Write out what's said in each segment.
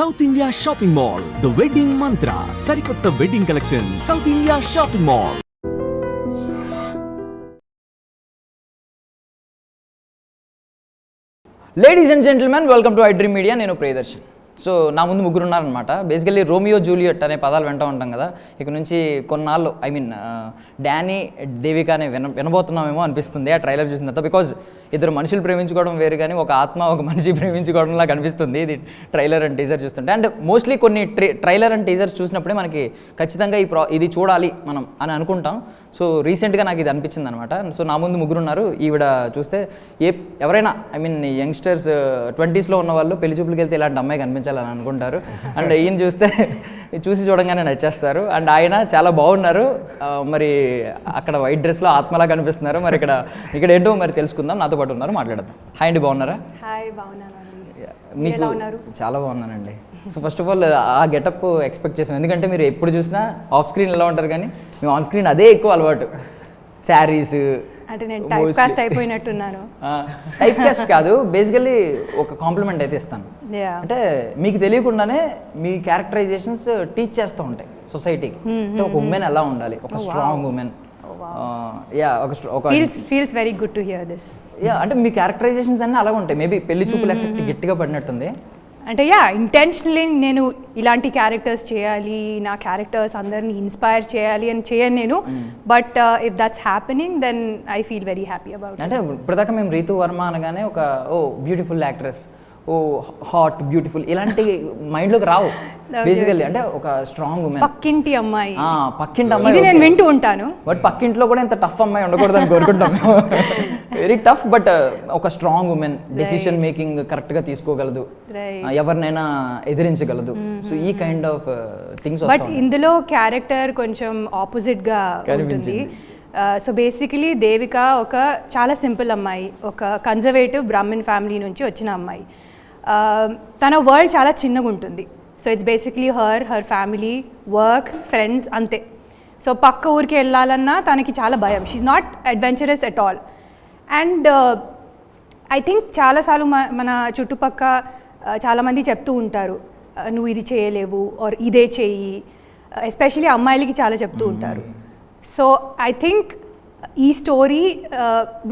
South India shopping mall, the wedding Mantra, సరికొత్త wedding collection, South India shopping mall. Ladies and gentlemen, welcome to iDream Media. నేను Priyadarshan. So నా ముందు ముగ్గురు ఉన్నారనమాట. Basically Romeo Juliet అనే పదాలు వింటూ ఉంటాం కదా. ఇక నుంచి కొన్నాళ్ళు డానీ దేవిక అనే వినబోతున్నామేమో అనిపిస్తుంది ఆ ట్రైలర్ చూసిన తర్వాత. బికాజ్ ఇద్దరు మనుషులు ప్రేమించుకోవడం వేరు, కానీ ఒక ఆత్మ ఒక మనిషి ప్రేమించుకోవడంలా కనిపిస్తుంది ఇది ట్రైలర్ అండ్ టీజర్ చూస్తుంటే. అండ్ మోస్ట్లీ కొన్ని ట్రైలర్ అండ్ టీజర్స్ చూసినప్పుడే మనకి ఖచ్చితంగా ఇది చూడాలి మనం అని అనుకుంటాం. సో రీసెంట్గా నాకు ఇది అనిపించింది అనమాట. సో నా ముందు ముగ్గురు ఉన్నారు. ఈవిడ చూస్తే ఎవరైనా యంగ్స్టర్స్ 20s ఉన్న వాళ్ళు పెళ్లి చూపులకి వెళ్తే ఇలాంటి అమ్మాయి కనిపించాలని అనుకుంటారు. అండ్ ఈయన చూసి చూడంగానే నచ్చేస్తారు. అండ్ ఆయన చాలా బాగున్నారు. మరి అక్కడ వైట్ డ్రెస్లో ఆత్మలా కనిపిస్తున్నారు. మరి ఇక్కడ ఏంటో మరి తెలుసుకుందాం. నాతో పాటు ఉన్నారు, మాట్లాడదాం. హాయ్ అండి, బాగున్నారా? హాయ్, బాగున్నాను. మీకు చాలా బాగున్నానండి. సో ఫస్ట్ ఆఫ్ ఆల్ ఆ గెటప్ ఎక్స్పెక్ట్ చేసాం, ఎందుకంటే మీరు ఎప్పుడు చూసినా ఆఫ్ స్క్రీన్ ఎలా ఉంటారు, కానీ మేము ఆన్ స్క్రీన్ అదే ఎక్కువ అలవాటు. శారీస్ అంటే నేను టైప్ కాస్ట్ అయిపోయినట్టున్నాను. టైప్ కాస్ట్ కాదు, బేసికలీ ఒక కాంప్లిమెంట్ అయితే ఇస్తాను. అంటే మీకు తెలియకుండానే మీ క్యారెక్టరైజేషన్స్ టీచ్ చేస్తూ ఉంటాయి సొసైటీకి. అంటే ఒక ఉమెన్ ఎలా ఉండాలి, ఒక strong women. Feels very good to hear this. అంటే మీ క్యారెక్టరైజేషన్స్ అన్నీ అలాగ ఉంటాయి. మేబీ పెళ్లి చూపుల ఎఫెక్ట్ గట్టిగా పడినట్టుంది. అంటే ఇంటెన్షనలీ నేను ఇలాంటి క్యారెక్టర్స్ చేయాలి, నా క్యారెక్టర్స్ అందరిని ఇన్స్పైర్ చేయాలి అని చేయను నేను. But if that's happening then I feel very happy about. అంటే ఇప్పటిదాకా మేము రీతు వర్మ అనగానే ఒక బ్యూటిఫుల్ యాక్ట్రెస్, హాట్ బ్యూటిఫుల్ ఇలాంటి మైండ్లోకి రావు. బేసికల్లీ అంటే ఒక స్ట్రాంగ్ ఉమెన్, పక్కింటి అమ్మాయి. పక్కింటి అమ్మాయి నేను వింటూ ఉంటాను. బట్ పక్కింట్లో కూడా ఇంత టఫ్ అమ్మాయి ఉండకూడదని కోరుకుంటాం. వెరీ టఫ్, బట్ ఒక స్ట్రాంగ్ ఉమెన్, డెసిషన్ మేకింగ్ కరెక్ట్గా తీసుకోగలదు, ఎవరినైనా ఎదిరించగలదు. సో ఈ కైండ్ ఆఫ్ థింగ్స్. బట్ ఇందులో క్యారెక్టర్ కొంచెం ఆపోజిట్గా ఉంటుంది. సో బేసికలీ దేవిక ఒక చాలా సింపుల్ అమ్మాయి, ఒక కన్జర్వేటివ్ బ్రాహ్మణ్ ఫ్యామిలీ నుంచి వచ్చిన అమ్మాయి. తన వరల్డ్ చాలా చిన్నగా ఉంటుంది. So it's basically her family, work, friends, అంతే. సో పక్క ఊరికి వెళ్ళాలన్నా తనకి చాలా భయం. She's not adventurous at all. And I think చాలాసార్లు మన చుట్టుపక్క చాలామంది చెప్తూ ఉంటారు, నువ్వు ఇది చేయలేవు ఆర్ ఇదే చెయ్యి. ఎస్పెషలీ అమ్మాయిలకి చాలా చెప్తూ ఉంటారు. సో ఐ థింక్ ఈ story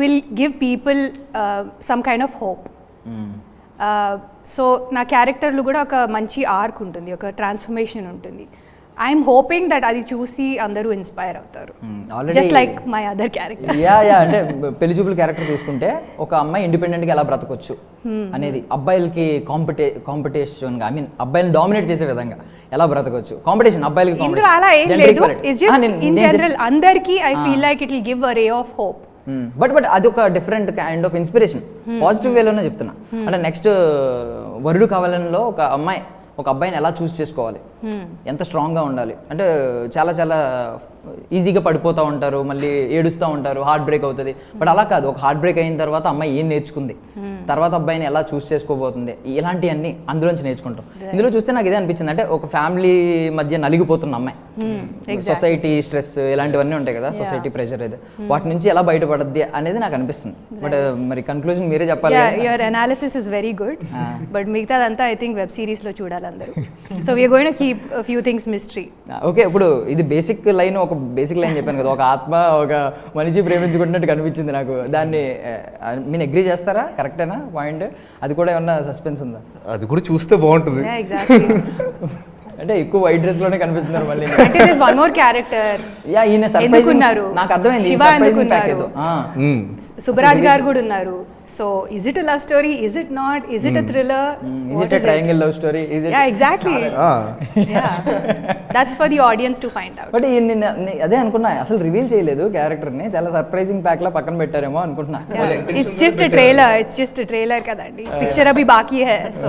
will give people some kind of hope. So నా క్యారెక్టర్లు కూడా ఒక మంచి ఆర్క్ ఉంటుంది, ఒక ట్రాన్స్ఫర్మేషన్ ఉంటుంది. ఐఎమ్ హోపింగ్ దట్ అది చూసి అందరూ ఇన్స్పైర్ అవుతారు, just like my other character. అంటే పెళ్లి చూపుల క్యారెక్టర్ తీసుకుంటే ఒక అమ్మాయి ఇండిపెండెంట్గా ఎలా బ్రతకొచ్చు అనేది, అబ్బాయిలకి కాంపిటీషన్ అబ్బాయిలను డామినేట్ చేసే విధంగా ఎలా బ్రతకొచ్చు, కాంపిటీషన్ అబ్బాయిలకి. ఇందులో అలా ఏం లేదు, ఇట్స్ జస్ట్ ఇన్ జనరల్ అందరికీ I feel like it will give a ray of hope. But అది ఒక different kind of inspiration, positive వేలోనే చెప్తున్నా. అంటే నెక్స్ట్ వరుడు కావాలనిలో ఒక అబ్బాయిని ఎలా చూస్ చేసుకోవాలి, ఎంత స్ట్రాంగ్గా ఉండాలి. అంటే చాలా చాలా ఈజీగా పడిపోతూ ఉంటారు, మళ్ళీ ఏడుస్తూ ఉంటారు, హార్ట్ బ్రేక్ అవుతుంది. బట్ అలా కాదు, ఒక హార్ట్ బ్రేక్ అయిన తర్వాత అమ్మాయి ఏం నేర్చుకుంది, తర్వాత అబ్బాయిని ఎలా చూస్ చేసుకోబోతుంది, ఇలాంటివన్నీ అందులోంచి నేర్చుకుంటాం. ఇందులో చూస్తే నాకు ఇదే అనిపించింది, అంటే ఒక ఫ్యామిలీ మధ్య నలిగిపోతున్న అమ్మాయి, సొసైటీ స్ట్రెస్ ఇలాంటివన్నీ ఉంటాయి కదా, సొసైటీ ప్రెషర్ అయితే వాటి నుంచి ఎలా బయటపడద్ది అనేది నాకు అనిపిస్తుంది. బట్ మరి కన్క్లూజన్ మీరే చెప్పాలి. Your analysis is very good, but మిగతాదంతా ఐ థింక్ వెబ్ సిరీస్లో చూడాలి అందరూ. So we're going to keep a few things mystery. Okay, ఇప్పుడు ఇది బేసిక్ లైన్, ఒక బేసిక్ లైన్ చెప్పాను కదా, ఒక ఆత్మ ఒక మనిషి ప్రేమించుకుంటున్నట్టు కనిపించింది నాకు. దాన్ని మీరు అగ్రీ చేస్తారా? కరెక్టేనా పాయింట్? అది కూడా ఏమన్నా సస్పెన్స్ ఉందా? అది కూడా చూస్తే బాగుంటుంది. అంటే ఎక్కువ వైట్ డ్రెస్ లోనే కనిపిస్తున్నారు మళ్ళీ. అంటే there is one more character. ఈయన సర్ప్రైజ్ ఉన్నారు, నాకు అర్థమైంది. శివ ఎందుకున్నారు, సుబ్బరాజ్ గారు కూడా ఉన్నారు. So is it a love story, is it not, is it a thriller, is it a triangle love story, is it? Yeah exactly, that's for the audience to find out. But అదే అనుకున్నా, అసలు reveal చేయలేదు character ని, చాలా surprising pack లా పక్కన పెట్టారేమో అనుకుంటున్నా. It's just a trailer, it's just a trailer కదండి, picture అభి బాకీ హై. So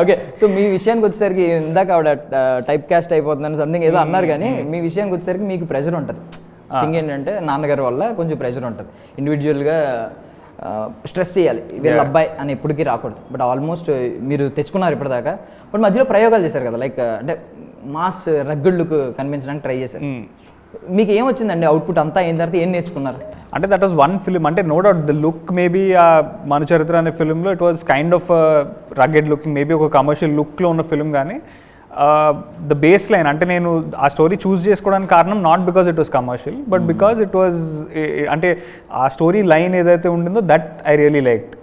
okay. సో మీ విషయానికి వచ్చేసరికి ఇందాక ఆవిడ టైప్ కాస్ట్ అయిపోతుందని సంథింగ్ ఏదో అన్నారు, కానీ మీ విషయానికి వచ్చేసరికి మీకు ప్రెషర్ ఉంటుంది. థింగ్ ఏంటంటే నాన్నగారి వల్ల కొంచెం ప్రెషర్ ఉంటుంది, ఇండివిజువల్గా స్ట్రెస్ చేయాలి, వీళ్ళ అబ్బాయి అని ఎప్పటికీ రాకూడదు. బట్ ఆల్మోస్ట్ మీరు తెచ్చుకున్నారు ఇప్పటిదాకా. బట్ మధ్యలో ప్రయోగాలు చేశారు కదా, లైక్ అంటే మాస్ రగ్గుళ్ళకు కనిపించడానికి ట్రై చేశారు. మీకు ఏం వచ్చిందండి అవుట్పుట్ అంతా అయిన తర్వాత ఏం నేర్చుకున్నారు? అంటే దట్ వాస్ వన్ ఫిలిం. అంటే no doubt the look maybe ఆ మను చరిత్ర అనే ఫిలింలో it was kind of rugged looking, maybe ఒక కమర్షియల్ లుక్లో ఉన్న ఫిలిం. కానీ ద బేస్ లైన్ అంటే నేను ఆ స్టోరీ చూస్ చేసుకోవడానికి కారణం not because it was commercial but because it was అంటే ఆ స్టోరీ లైన్ ఏదైతే ఉండిందో that I really liked.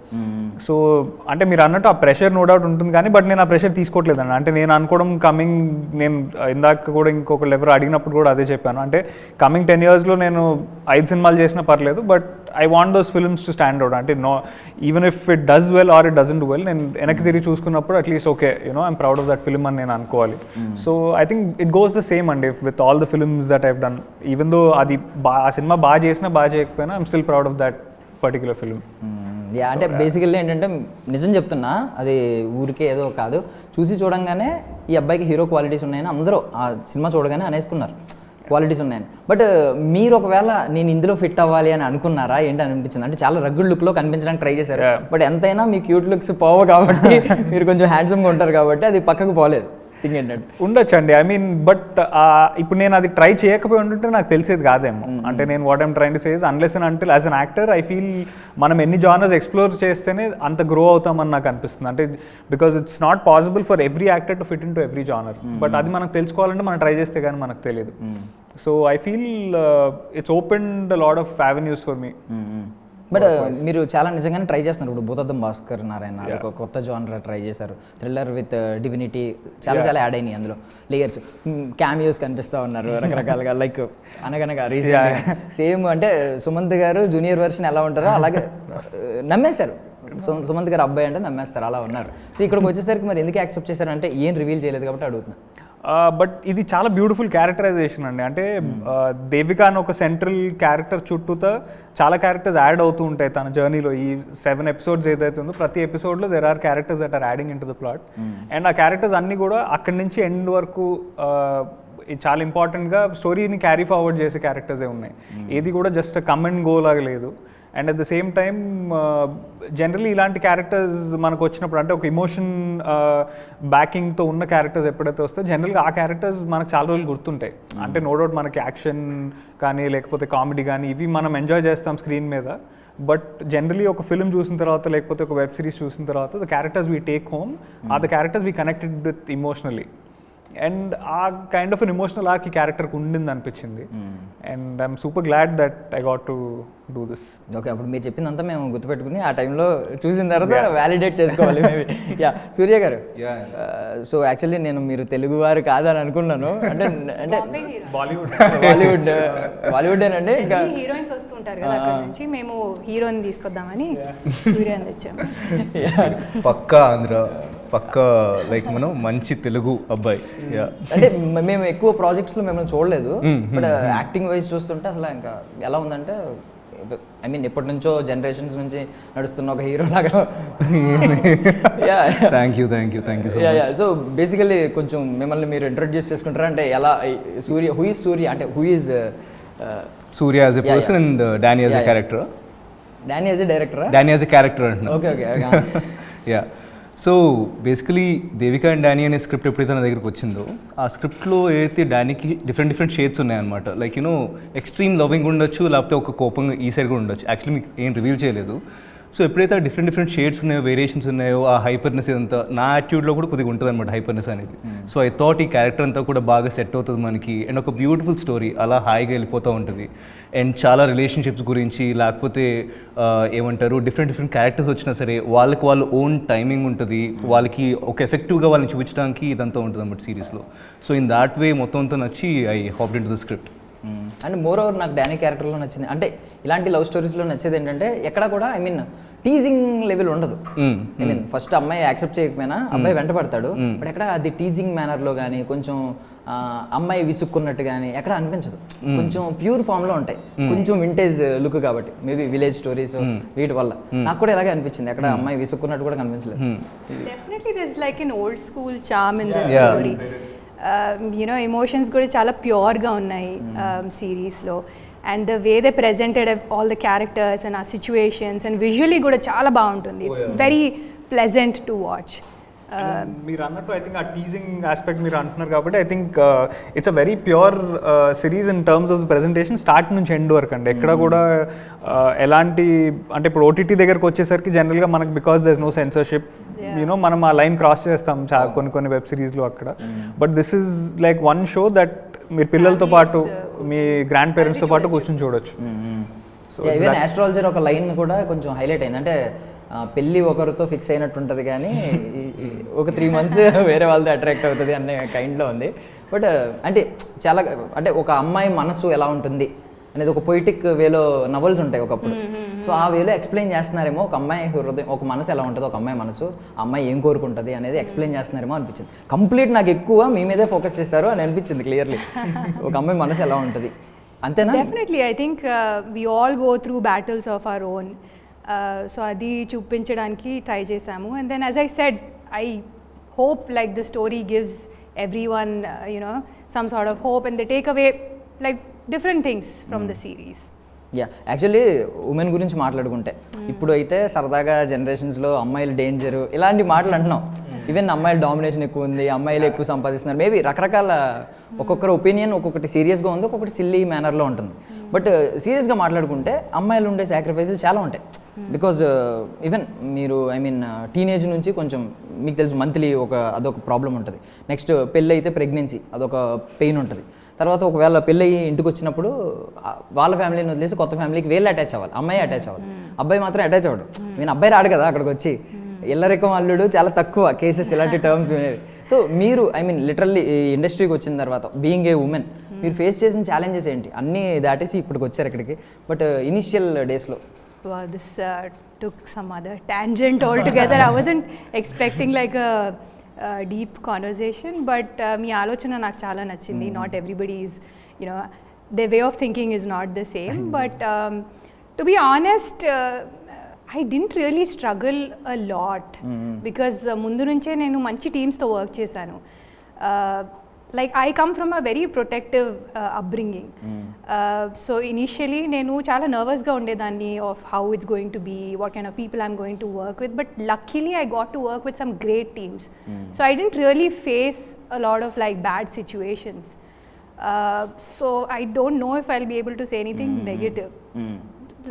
So అంటే మీరు అన్నట్టు ఆ ప్రెషర్ నో డౌట్ ఉంటుంది కానీ బట్ నేను ఆ ప్రెషర్ తీసుకోవట్లేదండి. అంటే నేను అనుకోవడం నేను ఇందాక కూడా ఇంకొకళ్ళు ఎవరు అడిగినప్పుడు కూడా అదే చెప్పాను. అంటే కమింగ్ 10 yearsలో నేను 5 సినిమాలు చేసినా పర్లేదు but I want those films to stand out. అంటే even if it does well or it doesn't well, నేను వెనక్కి తిరిగి చూసుకున్నప్పుడు at least okay I'm proud of that film అని నేను అనుకోవాలి. So I think it goes the same అండి with all the films that I've done. Even though అది ఆ సినిమా బాగా చేసినా బాగా చేయకపోయినా I'm still proud of that particular film. అంటే బేసికల్లీ ఏంటంటే నిజం చెప్తున్నా, అది ఊరికే ఏదో కాదు, చూసి చూడంగానే ఈ అబ్బాయికి హీరో క్వాలిటీస్ ఉన్నాయని అందరూ ఆ సినిమా చూడగానే అనేసుకున్నారు క్వాలిటీస్ ఉన్నాయని. బట్ మీరు ఒకవేళ నేను ఇందులో ఫిట్ అవ్వాలి అని అనుకున్నారా ఏంటి అని అనిపించింది? అంటే చాలా రగ్గుడ్ లుక్లో కనిపించడానికి ట్రై చేశారు బట్ ఎంతైనా మీ క్యూట్ లుక్స్ పోవు కాబట్టి మీరు కొంచెం హ్యాండ్సమ్గా ఉంటారు కాబట్టి అది పక్కకు పోలేదు. థింగ్ ఏంటంటే ఉండొచ్చండి. ఐ మీన్ బట్ ఇప్పుడు నేను అది ట్రై చేయకపోయి ఉంటుంటే నాకు తెలిసేది కాదేమో. అంటే నేను what I'm train to say is unless and until as an actor I feel మనం ఎన్ని జానర్స్ ఎక్స్ప్లోర్ చేస్తేనే అంత గ్రో అవుతామని నాకు అనిపిస్తుంది. అంటే because it's not possible for every actor to fit in to every genre. But అది మనకు తెలుసుకోవాలంటే మనం ట్రై చేస్తే కానీ మనకు తెలియదు. So I feel it's opened lot of avenues for me. But మీరు చాలా నిజంగానే ట్రై చేస్తున్నారు. ఇప్పుడు భూతద్దం భాస్కర్ నారాయణ ఒక కొత్త జానర్ ట్రై చేశారు, థ్రిల్లర్ విత్ డివినిటీ, చాలా యాడ్ అయినాయి అందులో లేయర్స్, క్యామియోస్ కనిపిస్తూ ఉన్నారు రకరకాలుగా. లైక్ అనగనగా రీసెంట్ సేమ్ అంటే సుమంత్ గారు జూనియర్ వర్షన్ ఎలా ఉంటారో అలాగే నమ్మేశారు. సుమంత్ గారు అబ్బాయి అంటే నమ్మేస్తారు, అలా ఉన్నారు. సో ఇక్కడికి వచ్చేసరికి మరి ఎందుకు యాక్సెప్ట్ చేశారు అంటే ఏం రివీల్ చేయలేదు కాబట్టి అడుగుతున్నా. బట్ ఇది చాలా బ్యూటిఫుల్ క్యారెక్టరైజేషన్ అండి. అంటే దేవిక అని ఒక సెంట్రల్ క్యారెక్టర్ చుట్టూతో చాలా క్యారెక్టర్స్ యాడ్ అవుతూ ఉంటాయి తన జర్నీలో. ఈ 7 episodes ఏదైతే ఉందో ప్రతి ఎపిసోడ్లో there are characters that are adding into the plot. And ఆ క్యారెక్టర్స్ అన్నీ కూడా అక్కడి నుంచి ఎండ్ వరకు చాలా ఇంపార్టెంట్గా స్టోరీని క్యారీ ఫార్వర్డ్ చేసే క్యారెక్టర్సే ఉన్నాయి. ఏది కూడా జస్ట్ కమ్ అండ్ గో లాగా లేదు. And at the same time generally ఇలాంటి క్యారెక్టర్స్ మనకు వచ్చినప్పుడు అంటే ఒక ఇమోషన్ బ్యాకింగ్తో ఉన్న క్యారెక్టర్స్ ఎప్పుడైతే వస్తాయో జనరల్గా ఆ క్యారెక్టర్స్ మనకు చాలా రోజులు గుర్తుంటాయి. అంటే నో డౌట్ మనకి యాక్షన్ కానీ లేకపోతే కామెడీ కానీ ఇవి మనం ఎంజాయ్ చేస్తాం స్క్రీన్ మీద. బట్ జనరలీ ఒక ఫిల్మ్ చూసిన తర్వాత లేకపోతే ఒక వెబ్ సిరీస్ చూసిన తర్వాత the characters we take home are the characters we connected with emotionally. And ఆ kind of an emotional arc ఈ క్యారెక్టర్కి ఉండింది అనిపించింది. And I'm super glad that I got to do this. Okay, అప్పుడు మీరు చెప్పిందంతా మేము గుర్తుపెట్టుకుని ఆ టైంలో చూసిన తర్వాత వ్యాలిడేట్ చేసుకోవాలి మేబీ. యా, సూర్య గారు, సో యాక్చువల్లీ నేను మీరు తెలుగు వారు కాదని అనుకున్నాను. అంటే అంటే బాలీవుడ్ ఏనండి. ఇంకా హీరోయిన్స్ వస్తుంటారు కదా అక్కడ నుంచి, మేము హీరోని తీసుకొద్దామని సూర్యని తెచ్చాము. పక్కా ఆంధ్ర, పక్కా లైక్ మనం మంచి తెలుగు అబ్బాయి. అంటే మేము ఎక్కువ ప్రాజెక్ట్స్లో మిమ్మల్ని చూడలేదు బట్ యాక్టింగ్ వైజ్ చూస్తుంటే అసలు ఇంకా ఎలా ఉందంటే ఐ మీన్ ఎప్పటి నుంచో జనరేషన్స్ నుంచి నడుస్తున్న ఒక హీరో లాగా. థ్యాంక్ యూ సో బేసికల్లీ కొంచెం మిమ్మల్ని మీరు ఇంట్రొడ్యూస్ చేసుకుంటారా? అంటే ఎలా సూర్య, హూ ఈజ్ సూర్య, అంటే who is Surya as a person and Danny as a character. Danny as a director, Danny as a character అంటున్నా. Okay. Yeah, so basically Devika and Danny అనే script ఎప్పుడైతే నా దగ్గరికి వచ్చిందో ఆ స్క్రిప్ట్లో ఏదైతే డానీకి డిఫరెంట్ షేడ్స్ ఉన్నాయన్నమాట. లైక్ ఎక్స్ట్రీమ్ లవింగ్ ఉండొచ్చు, లేకపోతే ఒక కోపంగా ఈ సైడ్ కూడా ఉండొచ్చు. యాక్చువల్లీ మీకు ఏం రివీల్ చేయలేదు. సో ఎప్పుడైతే డిఫరెంట్ షేడ్స్ ఉన్నాయో, వేరియేషన్స్ ఉన్నాయో, ఆ హైపర్నెస్ ఇదంతా నా యాటిట్యూడ్లో కూడా కొద్దిగా ఉంటుంది అనమాట హైపర్నెస్ అనేది. సో ఐ థాట్ ఈ క్యారెక్టర్ అంతా కూడా బాగా సెట్ అవుతుంది మనకి. అండ్ ఒక బ్యూటిఫుల్ స్టోరీ అలా హాయిగా వెళ్ళిపోతూ ఉంటుంది. అండ్ చాలా రిలేషన్షిప్స్ గురించి లేకపోతే ఏమంటారు డిఫరెంట్ క్యారెక్టర్స్ వచ్చినా సరే వాళ్ళకి వాళ్ళ ఓన్ టైమింగ్ ఉంటుంది. వాళ్ళకి ఒక ఎఫెక్టివ్గా వాళ్ళని చూపించడానికి ఇదంతా ఉంటుంది అన్నమాట సిరీస్లో. సో ఇన్ దాట్ వే మొత్తం అంతా నచ్చి I hopped into the script. And moreover నాకు డానీ క్యారెక్టర్లో నచ్చింది అంటే ఇలాంటి లవ్ స్టోరీస్లో నచ్చేది ఏంటంటే ఎక్కడ కూడా ఐ మీన్ టీజింగ్ లెవెల్ ఉండదు. ఐ మీన్ ఫస్ట్ అమ్మాయి యాక్సెప్ట్ చేయకపోయినా అబ్బాయి వెంట పడతాడు బట్ ఎక్కడ అది టీజింగ్ మేనర్లో కానీ కొంచెం అమ్మాయి విసుక్కున్నట్టు కానీ ఎక్కడ అనిపించదు. కొంచెం ప్యూర్ ఫామ్లో ఉంటాయి, కొంచెం వింటేజ్ లుక్ కాబట్టి మేబీ విలేజ్ స్టోరీస్ వీటి వల్ల నాకు కూడా ఇలాగే అనిపించింది. ఎక్కడ అమ్మాయి విసుక్కున్నట్టు కూడా కనిపించలేదు. Definitely this like in old school charm in the story. Emotions కూడా చాలా ప్యూర్గా ఉన్నాయి సిరీస్లో. And the way they presented all the characters and ఆ సిచ్యువేషన్స్ అండ్ విజువలీ కూడా చాలా బాగుంటుంది. It's very pleasant to watch. మీరు అన్నట్టు ఐ థింక్ ఆ టీజింగ్ ఆస్పెక్ట్ మీరు అంటున్నారు కాబట్టి I think it's a very pure series in terms of the presentation start నుంచి ఎండ్ వరకు అండి. ఎక్కడ కూడా ఎలాంటి అంటే ఇప్పుడు ఓటీటీ దగ్గరకు వచ్చేసరికి జనరల్గా మనకు because there is no censorship you know మనం ఆ లైన్ క్రాస్ చేస్తాం కొన్ని వెబ్ సిరీస్లో అక్కడ. But this is like one show that మీరు పిల్లలతో పాటు మీ గ్రాండ్ పేరెంట్స్తో పాటు కూర్చొని చూడొచ్చు. ఈవెన్ ఆస్ట్రాలజర్ ఒక లైన్ కూడా కొంచెం హైలైట్ అయింది. అంటే పెళ్ళి ఒకరితో ఫిక్స్ అయినట్టు ఉంటుంది కానీ ఒక 3 months వేరే వాళ్ళతో అట్రాక్ట్ అవుతుంది అనే కైండ్లో ఉంది. బట్ అంటే చాలా అంటే ఒక అమ్మాయి మనసు ఎలా ఉంటుంది అనేది ఒక పొయిటిక్ వేలో నవల్స్ ఉంటాయి ఒకప్పుడు. సో ఆ వేలో ఎక్స్ప్లెయిన్ చేస్తున్నారేమో ఒక అమ్మాయి హృదయం, ఒక మనసు ఎలా ఉంటుంది, ఒక అమ్మాయి మనసు, అమ్మాయి ఏం కోరుకుంటుంది అనేది ఎక్స్ప్లెయిన్ చేస్తున్నారేమో అనిపించింది. కంప్లీట్ నాకు ఎక్కువ మీ మీదే ఫోకస్ చేస్తారు అని అనిపించింది క్లియర్లీ. ఒక అమ్మాయి మనసు ఎలా ఉంటుంది అంతేనా? Definitely I think we all go through battles of our own. So అది చూపించడానికి ట్రై చేశాము. And then as I said I hope like the story gives every one you know some sort of hope and they take away like different things from the series. Yeah actually women గురించి మాట్లాడుకుంటే ఇప్పుడు అయితే సరదాగా జనరేషన్స్లో అమ్మాయిలు danger ఇలాంటి మాటలు అంటున్నాం. Even అమ్మాయిల డామినేషన్ ఎక్కువ ఉంది, అమ్మాయిలు ఎక్కువ సంపాదిస్తున్నారు. మేబీ రకరకాల ఒక్కొక్కరు ఒపీనియన్ ఒక్కొక్కటి సీరియస్గా ఉంది, ఒక్కొక్కటి సిల్లీ మేనర్లో ఉంటుంది. బట్ సీరియస్గా మాట్లాడుకుంటే అమ్మాయిలు ఉండే సాక్రిఫైజులు చాలా ఉంటాయి. బికాజ్ ఈవెన్ మీరు ఐ మీన్ టీనేజ్ నుంచి కొంచెం మీకు తెలుసు మంత్లీ అదొక ప్రాబ్లం ఉంటుంది. నెక్స్ట్ పెళ్ళి అయితే ప్రెగ్నెన్సీ అదొక పెయిన్ ఉంటుంది. తర్వాత ఒకవేళ పెళ్ళి అయ్యి ఇంటికి వచ్చినప్పుడు వాళ్ళ ఫ్యామిలీని వదిలేసి కొత్త ఫ్యామిలీకి వీళ్ళు అటాచ్ అవ్వాలి, అమ్మాయి అటాచ్ అవ్వాలి. అబ్బాయి మాత్రం అటాచ్ అవ్వడు. నేను అబ్బాయి రాడు కదా అక్కడికి వచ్చి, ఎల్లరికం అల్లుడు చాలా తక్కువ కేసెస్ ఇలాంటి టర్మ్స్ వినేది. సో మీరు ఐ మీన్ లిటరల్లీ ఈ ఇండస్ట్రీకి వచ్చిన తర్వాత బీయింగ్ ఏ ఉమెన్ మీరు ఫేస్ చేసిన ఛాలెంజెస్ ఏంటి? అన్నీ దాటేసి ఇప్పటికి వచ్చారు ఇక్కడికి. బట్ ఇనిషియల్ డేస్లో This took some other tangent altogether. I wasn't expecting like a deep conversation, but మీ ఆలోచన నాకు చాలా నచ్చింది. Not everybody is, you know, their way of thinking is not the same. But to be honest, I didn't really struggle a lot because ముందు నుంచే నేను మంచి టీమ్స్తో work చేశాను. Like I come from a very protective upbringing. So initially నేను చాలా నర్వస్గా ఉండేదాన్ని of how it's going to be, what kind of people I'm going to work with. But luckily I got to work with some great teams. So I didn't really face a lot of like bad situations. So I don't know if I'll be able to say anything negative.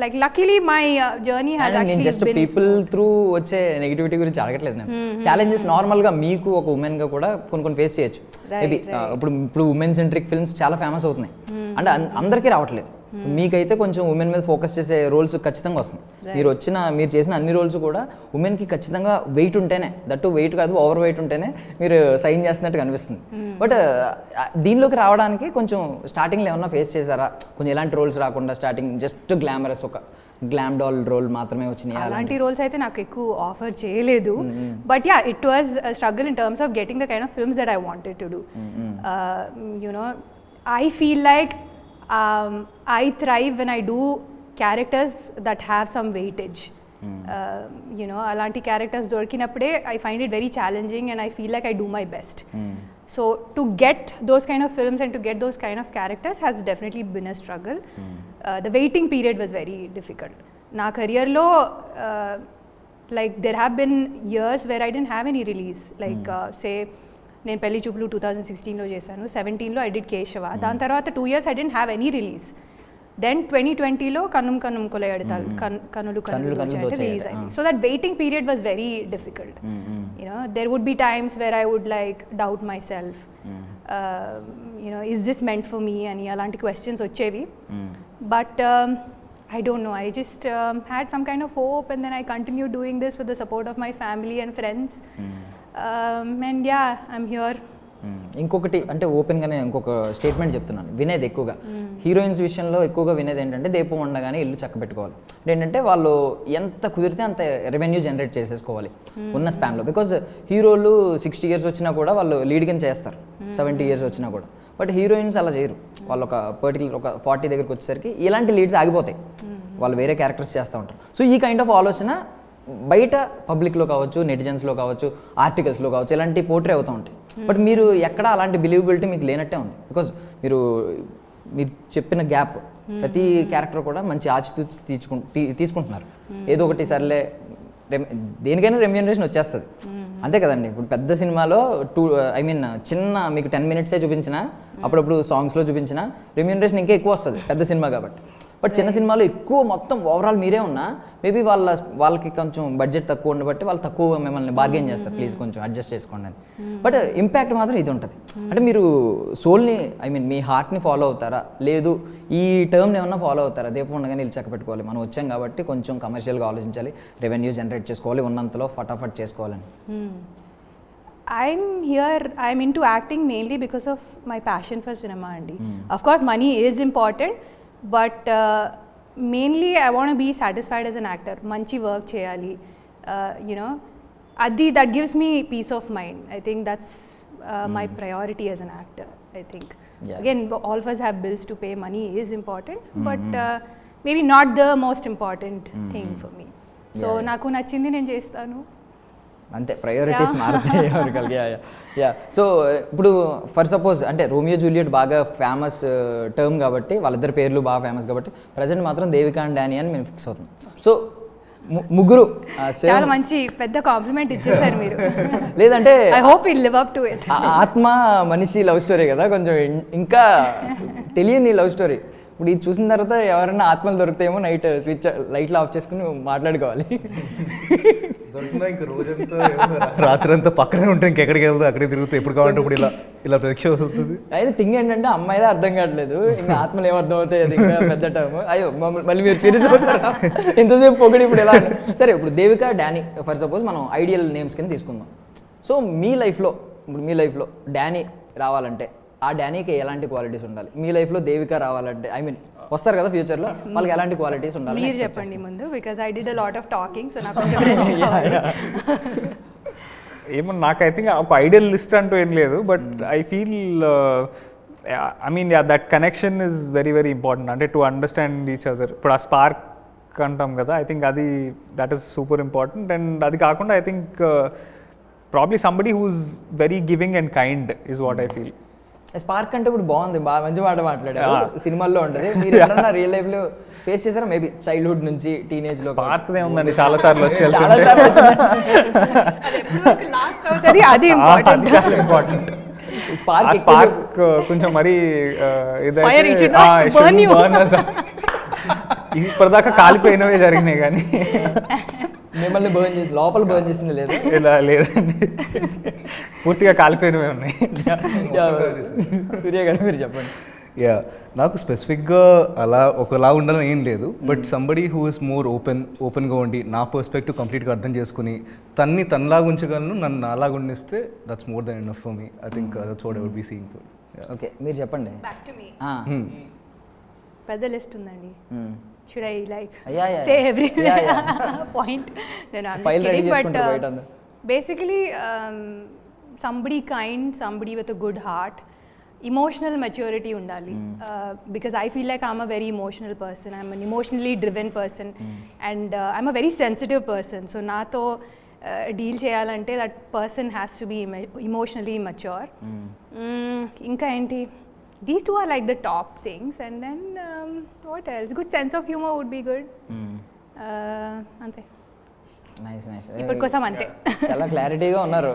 Like luckily my journey has actually just been people through వచ్చే negativity గురించి అడగట్లేదు నేను. Challenges నార్మల్గా మీకు ఒక ఉమెన్గా కూడా కొన్ని face చేయొచ్చు. మేబీ ఇప్పుడు ఉమెన్ సెంట్రిక్ ఫిల్మ్స్ చాలా ఫేమస్ అవుతున్నాయి అంటే అందరికీ రావట్లేదు. మీకైతే కొంచెం ఉమెన్ మీద ఫోకస్ చేసే రోల్స్ ఖచ్చితంగా వస్తున్నాయి. మీరు చేసిన అన్ని రోల్స్ కూడా ఉమెన్కి ఖచ్చితంగా వెయిట్ ఉంటేనే, దట్టు వెయిట్ కాదు ఓవర్ వెయిట్ ఉంటేనే మీరు సైన్ చేస్తున్నట్టు కనిపిస్తుంది. బట్ దీనిలోకి రావడానికి కొంచెం స్టార్టింగ్లో ఏమన్నా ఫేస్ చేశారా? కొంచెం ఎలాంటి రోల్స్ రాకుండా స్టార్టింగ్ జస్ట్ గ్లామరస్ ఒక గ్లామ్ డాల్ రోల్ మాత్రమే వచ్చినాయి. అలాంటి రోల్స్ అయితే నాకు ఎక్కువ ఆఫర్ చేయలేదు. But yeah it was struggle in terms of getting the kind of films that I wanted to do. You know I feel like I thrive when I do characters that have some weightage. You know, alanti characters dorkinappude I find it very challenging and I feel like I do my best. So to get those kind of films and to get those kind of characters has definitely been a struggle. The waiting period was very difficult. Na career lo like there have been years where I didn't have any release, like say నేను పెళ్లి చూపులు 2016లో చేశాను, 17లో I did Keshava. దాని తర్వాత 2 years I didn't have any release. Then 2020లో కన్నుం కొలయడతారు కనులు రిలీజ్ అయింది. So that waiting period was very difficult. You know there would be times where I would like doubt myself, you know is this meant for me అని అలాంటి questions వచ్చేవి. But I don't know, I just had some kind of hope and then I continued doing this with the support of my family and friends. And yeah, I'm here. ఇంకొకటి అంటే ఓపెన్గానే ఇంకొక statement చెప్తున్నాను, వినేది ఎక్కువగా heroines విషయంలో ఎక్కువగా వినేది ఏంటంటే దీపం ఉండగానే ఇల్లు చక్కబెట్టుకోవాలి. ఏంటంటే వాళ్ళు ఎంత కుదిరితే అంత రెవెన్యూ జనరేట్ చేసేసుకోవాలి ఉన్న స్పాన్లో. బికాజ్ హీరోలు 60 years వచ్చినా కూడా వాళ్ళు లీడ్గా చేస్తారు, 70 years వచ్చినా కూడా. బట్ హీరోయిన్స్ అలా చేయరు. వాళ్ళు ఒక పర్టికులర్ ఒక 40 దగ్గరికి వచ్చేసరికి ఇలాంటి లీడ్స్ ఆగిపోతాయి, వాళ్ళు వేరే క్యారెక్టర్స్ చేస్తూ ఉంటారు. సో ఈ కైండ్ ఆఫ్ ఆలోచన బయట పబ్లిక్లో కావచ్చు, నెటిజన్స్లో కావచ్చు, ఆర్టికల్స్లో కావచ్చు ఇలాంటి పోర్ట్రే అవుతూ ఉంటాయి. బట్ మీరు ఎక్కడ అలాంటి బిలీవబిలిటీ మీకు లేనట్టే ఉంది. బికాజ్ మీరు చెప్పిన గ్యాప్ ప్రతి క్యారెక్టర్ కూడా మంచి ఆచితూచి తీసుకుంటున్నారు. ఏదో ఒకటి సర్లే దేనికైనా రెమ్యూనరేషన్ వచ్చేస్తుంది, అంతే కదండి. ఇప్పుడు పెద్ద సినిమాలో చిన్న మీకు 10 minutes చూపించినా, అప్పుడప్పుడు సాంగ్స్లో చూపించినా రెమ్యూనరేషన్ ఇంకా ఎక్కువ వస్తుంది పెద్ద సినిమా కాబట్టి. బట్ చిన్న సినిమాలో ఎక్కువ మొత్తం ఓవరాల్ మీరే ఉన్నా మేబీ వాళ్ళకి కొంచెం బడ్జెట్ తక్కువ ఉండబట్టి వాళ్ళు తక్కువ మిమ్మల్ని బార్గెన్ చేస్తారు, ప్లీజ్ కొంచెం అడ్జస్ట్ చేసుకోండి అని. బట్ ఇంపాక్ట్ మాత్రం ఇది ఉంటుంది. అంటే మీరు సోల్ని మీ హార్ట్ని ఫాలో అవుతారా, లేదు ఈ టర్మ్ని ఏమన్నా ఫాలో అవుతారా? దీపం ఉండగానే ఇల్లు చక్క పెట్టుకోవాలి, మనం వచ్చాం కాబట్టి కొంచెం కమర్షియల్గా ఆలోచించాలి, రెవెన్యూ జనరేట్ చేసుకోవాలి, ఉన్నంతలో ఫటాఫట్ చేసుకోవాలని. I'm into acting mainly because of my passion for cinema andi. Of course money is important, but mainly I want to be satisfied as an actor. Manchi work cheyali, that gives me peace of mind. I think that's my priority as an actor, I think. Again, all of us have bills to pay, money is important, but maybe not the most important thing for me. So naku nachindi nen chestanu. అంతే, priorities మారుతాయి ఎవరికల్గా. So ఇప్పుడు for suppose అంటే Romeo Juliet బాగా famous term కాబట్టి, వాళ్ళిద్దరు పేర్లు బాగా famous కాబట్టి ప్రజెంట్ మాత్రం దేవికా అండ్ డానీ అని మేము ఫిక్స్ అవుతాం. సో ముగ్గురు చాలా మంచి పెద్ద కాంప్లిమెంట్ ఇచ్చేసారు మీరు. లేదంటే I hope it live up to it. ఆత్మ మనిషి లవ్ స్టోరీ కదా, కొంచెం ఇంకా తెలియని లవ్ స్టోరీ. ఇప్పుడు ఇది చూసిన తర్వాత ఎవరైనా ఆత్మలు దొరుకుతాయేమో, నైట్ స్విచ్ లైట్లు ఆఫ్ చేసుకుని మాట్లాడుకోవాలి. ఇంకా రోజంతా రాత్రి అంతా పక్కనే ఉంటే ఇంకెక్కడికి వెళ్తా అక్కడే తిరుగుతా, ఎప్పుడు కావాలంటే ఇప్పుడు ఇలా ప్రదక్ష అవుతుంది. అయితే థింగ్ ఏంటంటే అమ్మాయిదే అర్థం కావట్లేదు, ఇంకా ఆత్మలు ఏమర్థం అవుతాయి, అది ఇంకా పెద్ద టర్మ్. అయ్యో మళ్ళీ మీరు సీరియస్ అవుతారా ఎంతసేపు పొగిడి ఇప్పుడు ఎలా. సరే, ఇప్పుడు దేవిక డానీ ఫర్ సపోజ్ మనం ఐడియల్ నేమ్స్ కింద తీసుకుందాం. సో మీ లైఫ్లో డానీ రావాలంటే ఆ డానీకి ఎలాంటి క్వాలిటీస్ ఉండాలి? మీ లైఫ్లో దేవిక రావాలంటే వస్తారు కదా ఫ్యూచర్లో, వాళ్ళకి ఎలాంటి క్వాలిటీస్ ఉండాలి మీరు చెప్పండి ముందు, because I did a lot of talking, so నాకు కొంచెం రెస్ట్ కావాలి. ఏమో నాకు ఐ థింక్ ఒక ఐడియల్ లిస్ట్ అంటూ ఏం లేదు, but I feel that connection is very very important. అంటే టు అండర్స్టాండ్ ఈచ్ అదర్. ఇప్పుడు ఆ స్పార్క్ అంటాం కదా, I think that is super important. And అది కాకుండా I think probably somebody who's very giving and kind is what I feel. Spark అంటే ఇప్పుడు బాగుంది, బాగా మంచి మాట మాట్లాడారు, సినిమాల్లో ఉంటుంది. మీరు ఎప్పుడన్నా రియల్ లైఫ్ లో ఫేస్ చేశారా? మేబీ చైల్డ్హుడ్ నుంచి టీనేజ్ లో స్పార్క్ ఉందండి, చాలా సార్లు వచ్చి అది ఇంపార్టెంట్. స్పార్క్ కొంచెం మరీ ఇప్పటిదాకా కాలిపోయినవే జరిగినాయి, కానీ మిమ్మల్ని బర్న్ చేసి లోపల బర్న్ చేసింది లేదు? ఇలా లేదండి, పూర్తిగా కాలిపోయినవే ఉన్నాయి. సూర్య గారు మీరు చెప్పండి. నాకు స్పెసిఫిక్గా అలా ఒకలా ఉండాలని ఏం లేదు, but somebody who is more ఓపెన్గా ఉండి నా పర్స్పెక్టివ్ కంప్లీట్గా అర్థం చేసుకుని తనలాగా ఉంచగలను, నన్ను నాలాగా ఉండిస్తే that's more than enough for me. I think that's what I would be seeing for. Okay, మీరు చెప్పండి. Back to me. పెద్ద లిస్ట్ ఉందండి. Should I say every point? No, I'm file just kidding. But basically, somebody kind, somebody with a good heart, emotional maturity undali. Because I feel like I'm a very emotional person. I'm an emotionally driven person, and I'm a very sensitive person. So nato deal cheyalante that person has to be emotionally mature. Inka enti? These two are like the top things, and then what else? Good sense of humor would be good. Ante. Nice. ఇప్పటికోసం అంతే. చాలా క్లారిటీగా ఉన్నారు.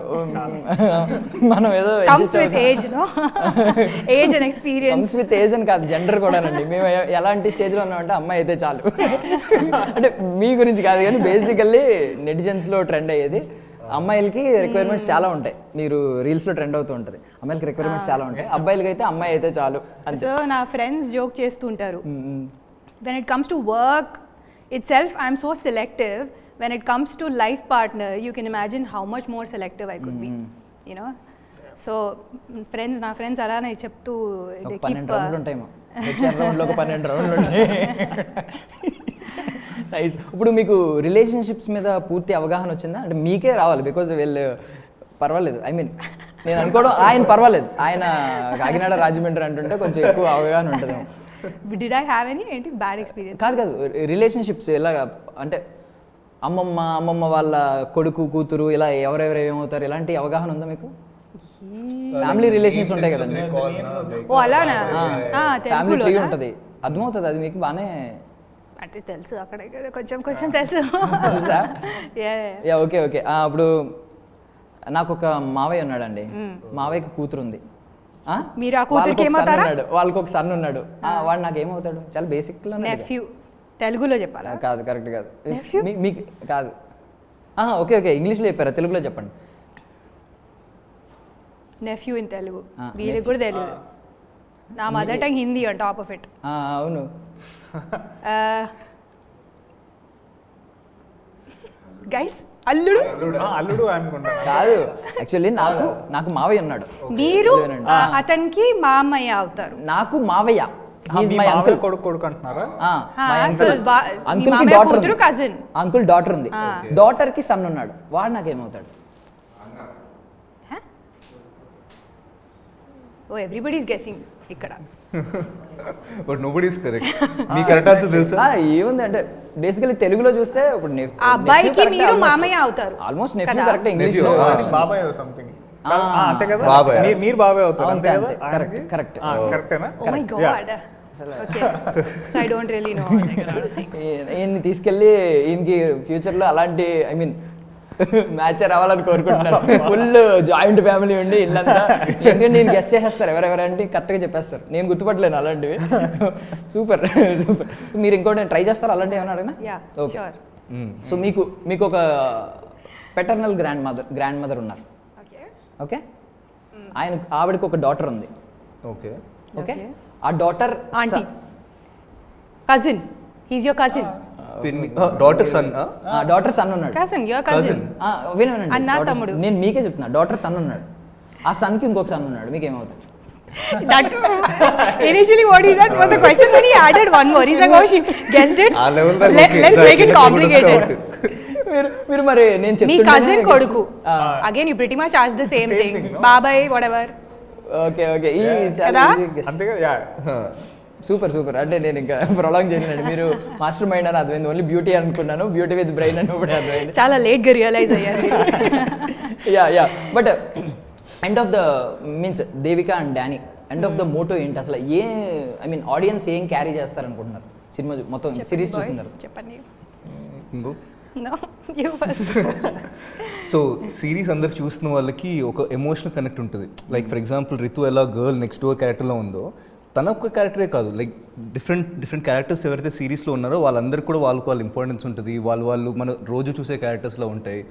మనం ఏదో comes with age, no age and experience. Comes with age అని కాదు, gender కూడానండి. మేము ఎలాంటి స్టేజ్లో ఉన్నామంటే అమ్మాయి అయితే చాలు. అంటే మీ గురించి కాదు, కానీ బేసికల్లీ నెటిజన్స్లో ట్రెండ్ అయ్యేది అమ్మాయిలకి రిక్వైర్మెంట్స్ చాలా ఉంటాయి. మీరు రీల్స్లో ట్రెండ్ అవుతూ ఉంటుంది, అమ్మాయిలకి రిక్వైర్మెంట్స్ చాలా ఉంటాయి, అబ్బాయిలకి అయితే అమ్మాయి అయితే చాలు. సో నా ఫ్రెండ్స్ జోక్ చేస్తుంటారు, when it comes to work it self I'm so selective. When it comes to life partner, you can imagine how much more selective I could be, you know. So నా friends అలానే చెప్తూ 12 రౌండ్లు ఉంటాయేమో, 12 రౌండ్లు ఉంటాయి. Nice. ఇప్పుడు మీకు relationships మీద పూర్తి అవగాహన వచ్చిందా? అంటే మీకే రావాలి, బికాజ్ వీళ్ళు పర్వాలేదు, నేను అనుకోవడం ఆయన పర్వాలేదు, ఆయన కాకినాడ రాజమండ్రి అంటుంటే కొంచెం ఎక్కువ అవగాహన ఉంటుంది. Did I have any bad experience? కాదు, రిలేషన్షిప్స్ ఎలాగా అంటే అమ్మమ్మ వాళ్ళ కొడుకు కూతురు ఇలా ఎవరెవరు ఏమవుతారు, ఇలాంటి అవగాహన ఉందా మీకు? ఫ్యామిలీ రిలేషన్స్ ఉంటాయి కదండి. ఓ అలానా? ఫ్యామిలీ ట్రీ ఉంటుంది, అర్థమవుతుంది అది మీకు బాగానే. అంటే తెలుసు అక్కడ ఇక్కడ కొంచెం కొంచెం తెలుసు. తెలుసా? Yeah. Yeah okay okay. అప్పుడు నాకు ఒక మావయ్య ఉన్నాడండి, మావయ్యకి కూతురు ఉంది. మీరు ఆ కూతురికి ఏమవుతారా? వాళ్ళకి ఒక సన్ ఉన్నాడు. వాడు నాకు ఏమవుతాడు? చాలా బేసిక్లో నెఫ్యూ. తెలుగులో చెప్పాలా? కాదు, కరెక్ట్ కాదు. మీకు కాదు. ఓకే ఓకే, ఇంగ్లీష్లో చెప్పారా, తెలుగులో చెప్పండి. నెఫ్యూ ఇన్ తెలుగు వీరికి కూడా తెలియదు. నా mother tongue Hindi on top of it. అవును. గైస్ అల్లుడు అల్లుడు అనుకుంటా. కాదు, యాక్చువల్లీ నాకు మావయ్య ఉన్నాడు. మీరు అతనికి మామయ్య అవుతారు. నాకు మావయ్య కొడుకు అంటున్నారా? అంకుల్ డాటర్ ఉంది, డాటర్ కి సన్ ఉన్నాడు. వాడు నాకేమవుతాడు? ఓ ఎవ్రీబడీ ఇస్ గెస్సింగ్ ఇక్కడ. But nobody is correct. Me correct answer తెలుసా? ఏముంది అంటే బేసికల్లీ తెలుగులో చూస్తే ఇప్పుడు ఆ అబ్బాయికి మీరు మామయ్య అవుతారు. Almost nephew correct. ఇంగ్లీష్ బాబాయ్ సంథింగ్ అంతే కదా, మీరు బాబాయ్ అవుతారు అంతే కదా? కరెక్ట్ కరెక్ట్ కరెక్టేనా? Oh my God. Okay. So I don't really know like a lot of things. ఈయన్ని తీసుకెళ్ళి ఈయనకి ఫ్యూచర్లో అలాంటి మ్యాచ్ రావాలని కోరుకుంటున్నాను. ఫుల్ జాయింట్ ఫ్యామిలీ ఉండి ఇల్లంతా, ఎందుకంటే నేను గెస్ట్ చేసేస్తారు ఎవరెవరంటే కరెక్ట్గా చెప్పేస్తారు. నేను గుర్తుపట్టలేను అలాంటివి. Super super. మీరు ఇంకోటి ట్రై చేస్తారు అలాంటివి ఏమైనా అడిగినా? ఓకే. సో మీకు ఒక పెటర్నల్ గ్రాండ్ మదర్ ఉన్నారు. ఓకే. ఆవిడకి ఒక డాటర్ ఉంది. Okay okay. ఆ daughter aunty cousin, he's your cousin. Daughter son. Daughter son ఉన్నాడు. Cousin, your cousin. వినండి, అన్న తమ్ముడు. నేను మీకే చెప్తున్నా, డాటర్ సన్ ఉన్నాడు. ఆ సన్కి ఇంకొక సన్ ఉన్నాడు. మీకు ఏమవుతుంది? That initially what is that was the question, when he added one more he's like, oh she guessed it. Let's make it complicated. మీరు మరి నేను చెప్తున్నా, మీ కజిన్ కొడుకు. Again you pretty much asked the same thing. Babai whatever. Okay okay. ఈ super super. అంటే నేను ఇంకా prolong చేయనండి. మీరు మాస్టర్ మైండ్ అని అర్థమైంది, ఓన్లీ బ్యూటీ అనుకున్నాను. బ్యూటీ విత్ బ్రెయిన్ అని కూడా అర్థమైంది. చాలా లేట్గా రియలైజ్ అయ్యారు. Yeah but end of the means Devika and Danny end of the motto ఏంటి అసలు? ఐ మీన్ ఆడియన్స్ ఏం క్యారీ చేస్తారు అనుకుంటున్నారు సినిమా మొత్తం సిరీస్ చూస్తున్నారు? చెప్పండి. సో సిరీస్ అందరు చూస్తున్న వాళ్ళకి ఒక ఎమోషనల్ కనెక్ట్ ఉంటుంది. లైక్ ఫర్ ఎగ్జాంపుల్ రితు ఎలా గర్ల్ నెక్స్ట్ డోర్ క్యారెక్టర్లో ఉందో, తన ఒక్క క్యారెక్టరే కాదు, లైక్ డిఫరెంట్ క్యారెక్టర్స్ ఎవరైతే సిరీస్లో ఉన్నారో వాళ్ళందరికీ కూడా వాళ్ళ ఇంపార్టెన్స్ ఉంటుంది. వాళ్ళు మన రోజు చూసే క్యారెక్టర్స్లో ఉంటాయి.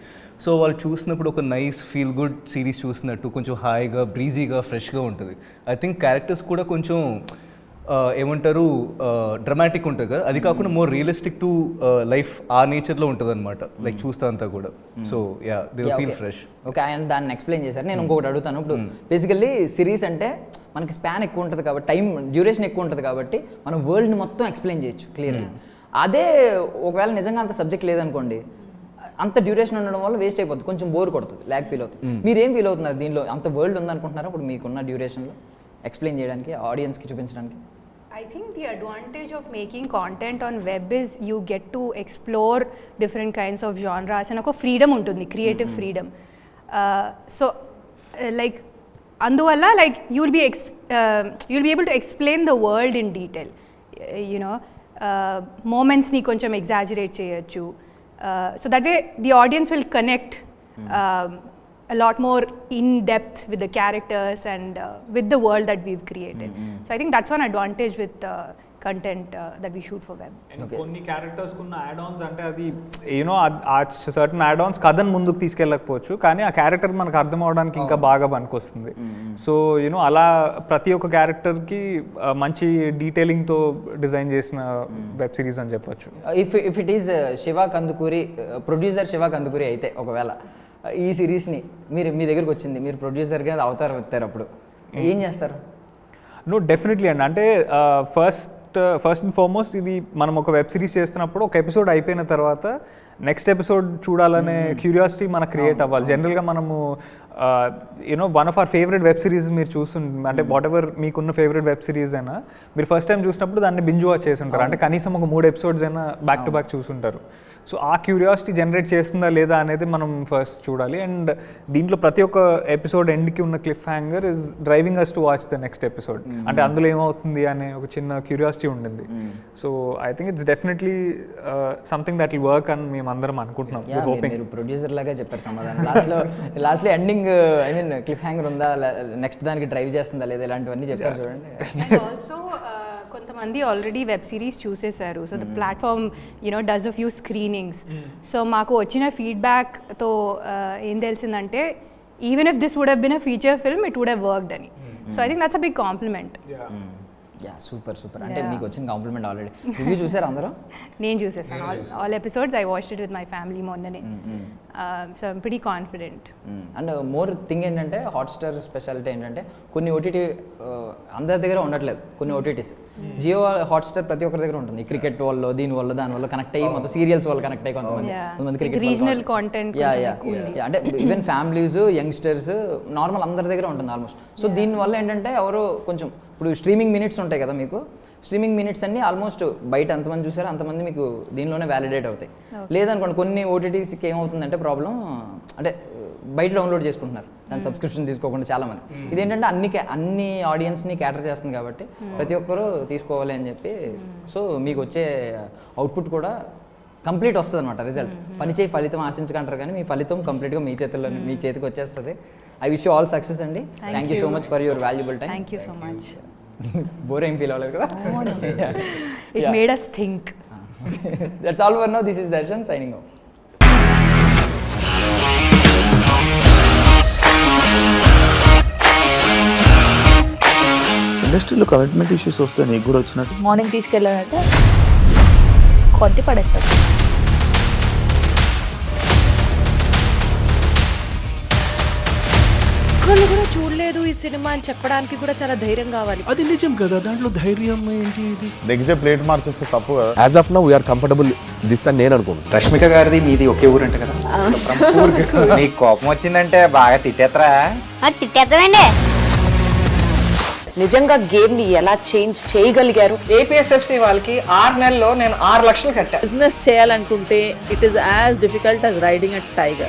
సో వాళ్ళు చూసినప్పుడు ఒక నైస్ ఫీల్ గుడ్ సిరీస్ చూసినట్టు కొంచెం హాయిగా బ్రీజీగా ఫ్రెష్గా ఉంటుంది. ఐ థింక్ క్యారెక్టర్స్ కూడా కొంచెం ఏమంటారు డ్రమాటిక్ ఉంటుంది కదా, అది కాకుండా మోర్ రియలిస్టిక్ టు లైఫ్ ఆ నేచర్లో ఉంటుంది అనమాట. లైక్ చూస్తా అంతా కూడా. So yeah they feel fresh. Okay, ఆయన దాన్ని ఎక్స్ప్లెయిన్ చేశారు. నేను ఇంకొకటి అడుగుతాను. ఇప్పుడు బేసికల్లీ సిరీస్ అంటే మనకి స్పాన్ ఎక్కువ ఉంటుంది కాబట్టి, టైం డ్యూరేషన్ ఎక్కువ ఉంటుంది కాబట్టి మనం వరల్డ్ని మొత్తం ఎక్స్ప్లెయిన్ చేయొచ్చు క్లియర్గా. అదే ఒకవేళ నిజంగా అంత సబ్జెక్ట్ లేదనుకోండి, అంత డ్యూరేషన్ ఉండడం వల్ల వేస్ట్ అయిపోతుంది, కొంచెం బోర్ కొడుతుంది, ల్యాగ్ ఫీల్ అవుతుంది. మీరేం ఫీల్ అవుతున్నారు దీనిలో? అంత వరల్డ్ ఉందనుకుంటున్నారా ఇప్పుడు మీకున్న డ్యూరేషన్లో ఎక్స్ప్లెయిన్ చేయడానికి, ఆడియన్స్కి చూపించడానికి? I think the advantage of making content on web is you get to explore different kinds of genres and a freedom untundi, creative freedom. So like anduvalla like you'll be able to explain the world in detail. You know, moments ni koncham exaggerate cheyochu. So that way the audience will connect a lot more in depth with the characters and with the world that we've created. So I think that's one advantage with content that we shoot for web. కొన్ని characters కున్న add Ann's అంటే అది you know ఆ certain add Ann's కథను ముందుకు తీసుకెళ్ళకపోవచ్చు, కానీ ఆ character మనకు అర్థం అవడానికి ఇంకా బాగా పనికొస్తుంది. సో యూనో అలా ప్రతి ఒక్క క్యారెక్టర్కి మంచి డీటెయిలింగ్తో డిజైన్ చేసిన వెబ్ సిరీస్ అని చెప్పొచ్చు. If it is Shiva Kandukuri, producer Shiva Kandukuri అయితే ఒకవేళ ఈ సిరీస్ని మీ దగ్గరకు వచ్చింది, మీరు ప్రొడ్యూసర్గా అవతారం ఎత్తారు, అప్పుడు ఏం చేస్తారు? నో డెఫినెట్లీ అండి. అంటే ఫస్ట్ అండ్ ఫార్మోస్ట్ ఇది మనం ఒక వెబ్ సిరీస్ చేస్తున్నప్పుడు ఒక ఎపిసోడ్ అయిపోయిన తర్వాత నెక్స్ట్ ఎపిసోడ్ చూడాలనే క్యూరియాసిటీ మనకు క్రియేట్ అవ్వాలి. జనరల్గా మనము you know one of our favourite web series మీరు చూస్తుంటారు, అంటే వాట్ ఎవర్ మీకున్న ఫేవరెట్ వెబ్ సిరీస్ అయినా మీరు ఫస్ట్ టైం చూసినప్పుడు దాన్ని బింజ్ వాచ్ చేసి ఉంటారు, అంటే కనీసం ఒక 3 ఎపిసోడ్స్ అయినా బ్యాక్ టు బ్యాక్ చూసుంటారు. సో ఆ క్యూరియాసిటీ జనరేట్ చేస్తుందా లేదా అనేది మనం ఫస్ట్ చూడాలి. అండ్ దీంట్లో ప్రతి ఒక్క ఎపిసోడ్ ఎండ్కి ఉన్న cliffhanger is driving us to watch the next episode. అంటే అందులో ఏమవుతుంది అనే ఒక చిన్న క్యూరియాసిటీ ఉండింది. So I think it's definitely something that will work అని మేము అందరం అనుకుంటున్నాం. మీరు ప్రొడ్యూసర్ లాగా చెప్పారు సమాధానం. లాస్ట్లో ఎండింగ్ ఐ మీన్ క్లిఫ్ హ్యాంగర్ ఉందా, నెక్స్ట్ దానికి డ్రైవ్ చేస్తుందా లేదా, ఇలాంటివన్నీ చెప్పారు చూడండి. అండ్ ఆల్సో కొంతమంది ఆల్రెడీ వెబ్ సిరీస్ చూసేశారు. So the platform does a few screenings. So మాకు వచ్చిన ఫీడ్బ్యాక్తో ఏం తెలిసిందంటే even if this would have been a feature film it would have worked అని. So I think that's a big compliment. Yeah super అంటే మీకు వచ్చిన కాంప్లిమెంట్ ఆల్రెడీ. రివ్యూ చూసారు అందరూ? నేను చూసేసాను all episodes. I watched it with my family మొన్ననే. So I'm pretty confident. And more thing ఏంటంటే Hotstar speciality ఏంటంటే కొన్ని ఓటీటీ అందరి దగ్గర ఉండట్లేదు. కొన్ని ఓటీటీస్ జియో హాట్స్టార్ ప్రతి ఒక్కరి దగ్గర ఉంటుంది. క్రికెట్ వల్ల దానివల్ల కనెక్ట్ అయ్యి మొత్తం సీరియల్స్ వల్ల కనెక్ట్ అయ్యి కొంతమంది క్రికెట్ రీజనల్ కాంటెంట్ అంటే ఈవెన్ ఫ్యామిలీస్ యంగ్స్టర్స్ నార్మల్ అందరి దగ్గర ఉంటుంది ఆల్మోస్ట్. సో దీనివల్ల ఏంటంటే ఎవరు కొంచెం ఇప్పుడు స్ట్రీమింగ్ మినిట్స్ ఉంటాయి కదా మీకు, స్ట్రీమింగ్ మినిట్స్ అన్ని ఆల్మోస్ట్ బయట ఎంతమంది చూసారో అంతమంది మీకు దీనిలోనే వ్యాలిడేట్ అవుతాయి. లేదనుకోండి కొన్ని ఓటీటీస్కి ఏమవుతుందంటే ప్రాబ్లం, అంటే బయట డౌన్లోడ్ చేసుకుంటున్నారు దాని సబ్స్క్రిప్షన్ తీసుకోకుండా చాలామంది. ఇదేంటంటే అన్ని ఆడియన్స్ని క్యాటర్ చేస్తుంది కాబట్టి ప్రతి ఒక్కరూ తీసుకోవాలి అని చెప్పి. సో మీకు వచ్చే అవుట్పుట్ కూడా కంప్లీట్ వస్తుంది అనమాట. రిజల్ట్ పనిచేయి ఫలితం ఆశించకంటారు కానీ మీ ఫలితం కంప్లీట్గా మీ చేతికి వచ్చేస్తుంది. I wish you all success అండి. Thank you so much for your valuable time. Thank you so much. Bore ఏం ఫీల్ అవ్వలేదు కదా? It made us think. That's all for now. This is Darshan signing off. ఇండస్ట్రీలో commitment issues వస్తే నీకు కూడా వచ్చినట్టు morning తీసుకెళ్ళాలంటే కొట్టి పడేస్తారు. ఒక్కళ్ళు కూడా చూడలేదు ఈ సినిమా అని చెప్పడానికి కూడా చాలా ధైర్యం కావాలి. అది నిజం కదా, దాంట్లో ధైర్యం ఏంటి? ఇది నెక్స్ట్ డే ప్లేట్ మార్చేస్తే తప్పు కదా. As of now we are comfortable this అని నేను అనుకుంటున్నాను. రష్మిక గారిది మీది ఒకే ఊరు అంట కదా? నీకు కోపం వచ్చిందంటే బాగా తిట్టేత్తరా? తిట్టేద్దామండి. నిజంగా గేమ్ ని ఎలా చేంజ్ చేయగలిగారు? ఏపీఎస్ఎఫ్సి వాళ్ళకి 6 నెలల్లో నేను 6 లక్షలు కట్టా. బిజినెస్ చేయాలనుకుంటే it is as difficult as riding a tiger.